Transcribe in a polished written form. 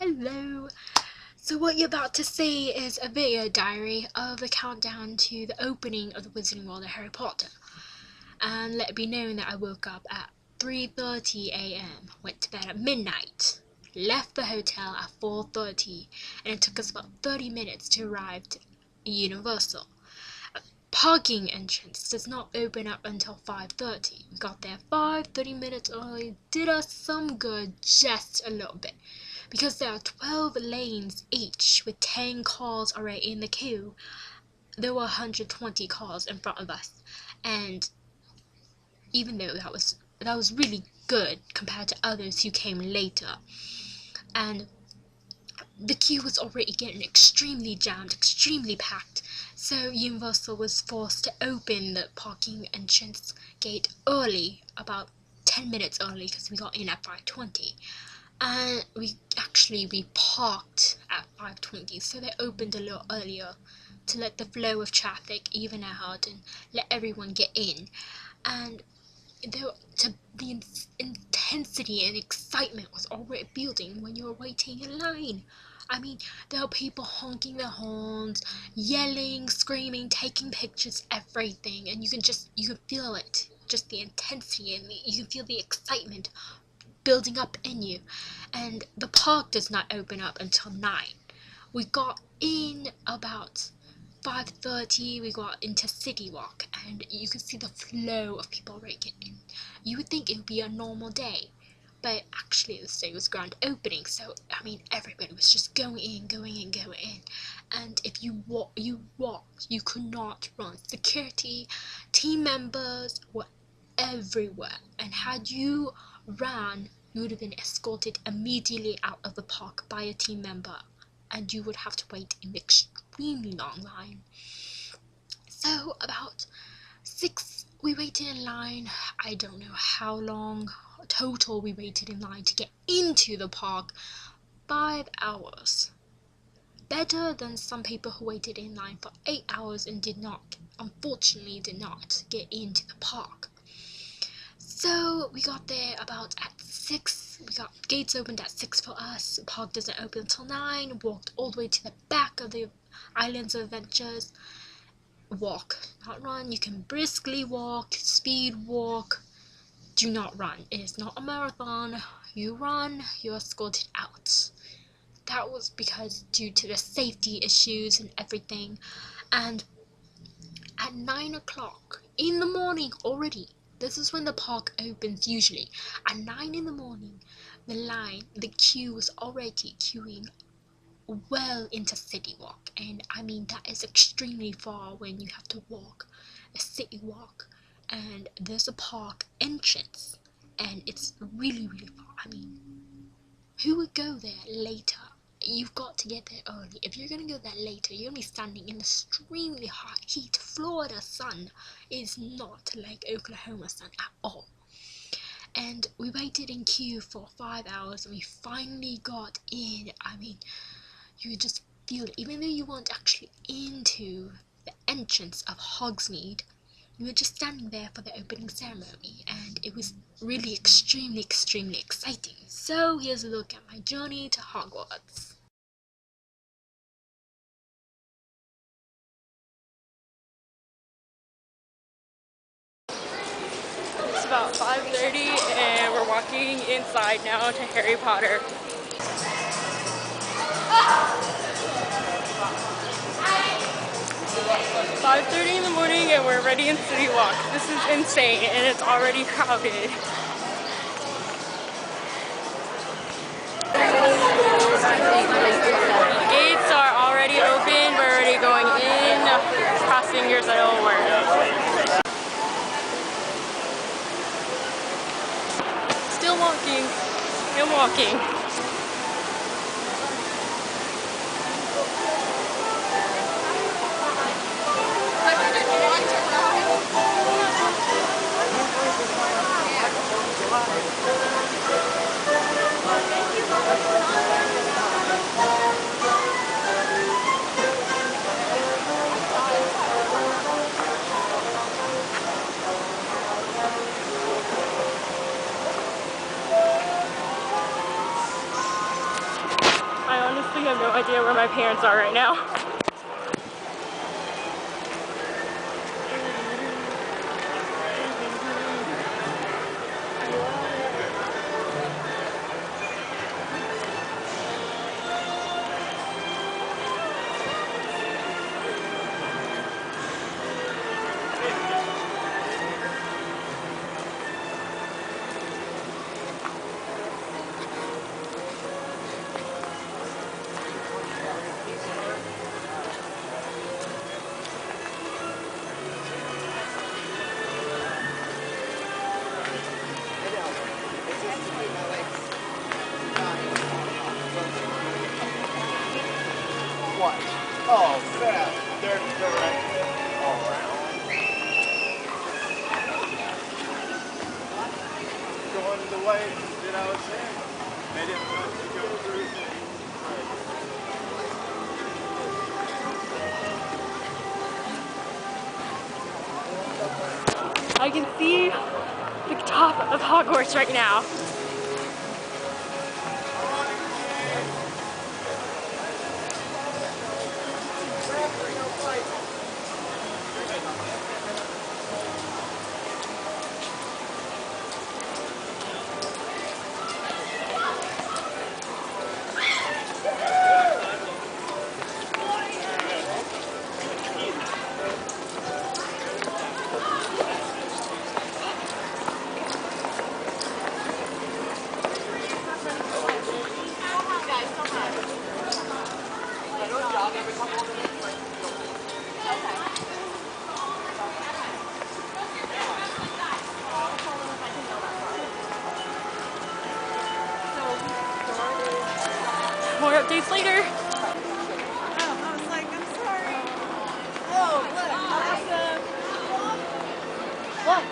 Hello! So what you're about to see is a video diary of the countdown to the opening of the Wizarding World of Harry Potter. And let it be known that I woke up at 3:30 AM, went to bed at midnight, left the hotel at 4:30, and it took us about 30 minutes to arrive at Universal. Parking entrance does not open up until 5:30. We got there 30 minutes early, did us some good, just a little bit. Because there are 12 lanes each with 10 cars already in the queue, there were 120 cars in front of us. And even though that was really good compared to others who came later. And the queue was already getting extremely jammed, extremely packed, so Universal was forced to open the parking entrance gate early, about 10 minutes early, because we got in at 5:20. And we parked at 5:20, so they opened a little earlier to let the flow of traffic even out and let everyone get in. And the intensity and excitement was already building when you were waiting in line. I mean, there were people honking their horns, yelling, screaming, taking pictures, everything, and you can feel it, just the intensity, and you can feel the excitement building up in you. And the park does not open up until 9. We got in about 5:30, we got into City Walk, and you could see the flow of people already getting in. You would think it would be a normal day, but actually this day was grand opening, so I mean everybody was just going in. And if you walked, you could not run. Security, team members were everywhere, and had you ran, you would have been escorted immediately out of the park by a team member, and you would have to wait in an extremely long line. So about 6, we waited in line. I don't know how long total we waited in line to get into the park. 5 hours. Better than some people who waited in line for 8 hours and unfortunately did not get into the park. So we got there about at 6. We got gates opened at 6 for us. The park doesn't open until 9. Walked all the way to the back of the Islands of Adventures. Walk, not run. You can briskly walk, speed walk. Do not run. It is not a marathon. You run, you're escorted out. That was because due to the safety issues and everything. And at 9 o'clock in the morning already, this is when the park opens usually. At 9 in the morning, the queue was already queuing well into City Walk. And I mean, that is extremely far when you have to walk a City Walk. And there's a park entrance. And it's really, really far. I mean, who would go there later? You've got to get there early. If you're going to go there later, you're going to be standing in extremely hot heat. Florida sun is not like Oklahoma sun at all. And we waited in queue for 5 hours and we finally got in. I mean, you could just feel it. Even though you weren't actually into the entrance of Hogsmeade, we were just standing there for the opening ceremony, and it was really extremely, extremely exciting. So here's a look at my journey to Hogwarts. It's about 5:30 and we're walking inside now to Harry Potter. 5:30 in the morning and we're ready in City Walk. This is insane and it's already crowded. Gates are already open, we're already going in. Cross fingers that it'll work. Still walking and walking. I have no idea where my parents are right now. What? Oh, crap. They're directing it all around. Going the way that I was saying. They didn't want to go through. I can see the top of Hogwarts right now. More updates later. Oh, I was like, I'm sorry. Oh, look, awesome. What?